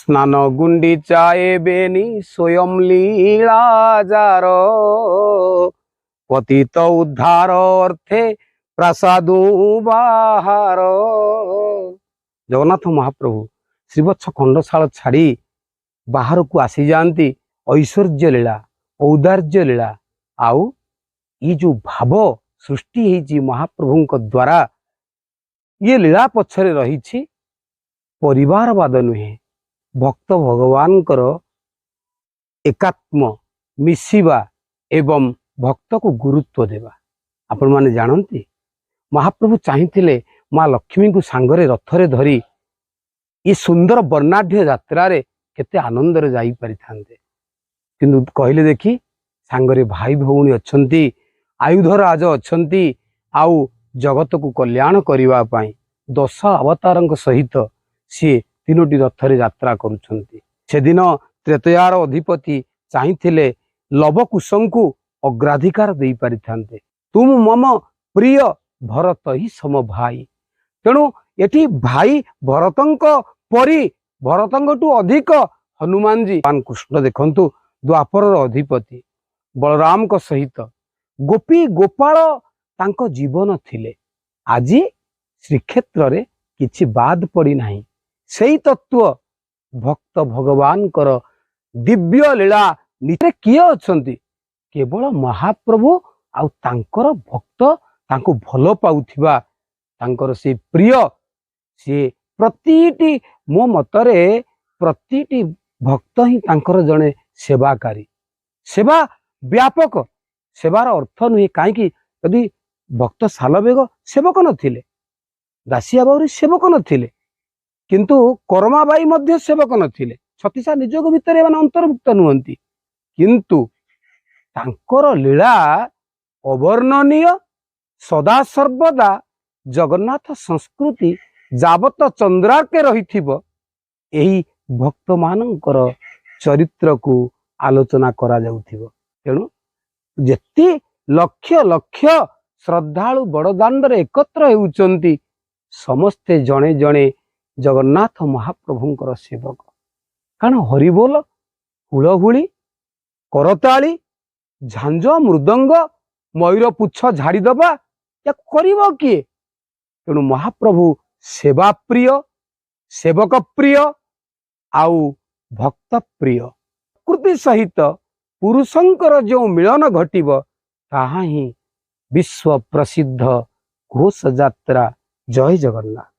स्नान गुंडीचा बेनी स्वयं लीलाजार पतित उद्धार अर्थे प्रसादु बाहार। जगन्नाथ महाप्रभु श्रीवत्स खंडशाल छाड़ी बाहर को आसी जाती ऐश्वर्य लीला औदार्य लीला आउ ये जो भाव सृष्टि होती महाप्रभु द्वारा ये लीला पछरे रही परिवारवाद नुहे भक्त भगवान एकात्म मिसिबा एवं भक्त को गुरुत्व देवा। आपण माने जानती महाप्रभु चाहिए माँ लक्ष्मी को सांगरे रथरे धरी ये सुंदर वर्णाढ़ यात्रा केते आनंद जाई पारि थांते, किंतु कहले देखी सांगरे भाई भौणी अच्छंती आयुधराज अच्छंती आउ जगत को कल्याण करिवा पाई 10 अवतारंक सहित सी 3टी रथरे यात्रा करुछंती। सेदिन त्रेतयार अधिपति चाहिए लवकुशं को अग्राधिकार दे पारि थांते। तुम मम प्रिय भरत ही सम भाई, तेणु एठी भाई भरतंक परी भरतंकटू अधिक हनुमान जी कृष्ण देखंतु द्वापर अधिपति बलराम को सहित गोपी गोपाल तांको जीवन थिले। आज श्रीक्षेत्र रे किछि बाद पड़ी नाही। सेई तत्व भक्त भगवान कर दिव्य लीला निरे किए अछंती केवल महाप्रभु आउ तांकर भक्त तांको भलो पाउथिबा तांकर से प्रिय से प्रतिटी मो मतरे प्रतिटी भक्त ही तांकर जने सेवाकारी। सेवा व्यापक सेवार अर्थ नुहे कहीं यदि भक्त सालबेग सेवक नथिले दासिया बाउरी सेवक नथिले किंतु कर्माबाई मध्य सेवक नथिले छतीसा निजोग भितर अंतर्भुक्त नुहंती, किंतु तांकर लीला अवर्णनीय सदा सर्वदा जगन्नाथ संस्कृति जावत चंद्राके रहिथिबो एही भक्त मानकर चरित्र को आलोचना करा जाउथिबो। तेणु जेती लक्ष लक्ष श्रद्धालु बड़दाण्ड एकत्र हेउचंती समस्ते जणे जणे जगन्नाथ महाप्रभुंकर सेवक। कारण हरिबोल हुलहुली करताली झांझ मृदंग मयूर पुछ झाड़ी दबा या करिबो किए? तेणु महाप्रभु सेवा प्रिय सेवक प्रिय आउ भक्त प्रिय। प्रकृति सहित पुरुषंकर जो मिलन घटिब ताहा ही विश्व प्रसिद्ध घोष यात्रा। जय जगन्नाथ।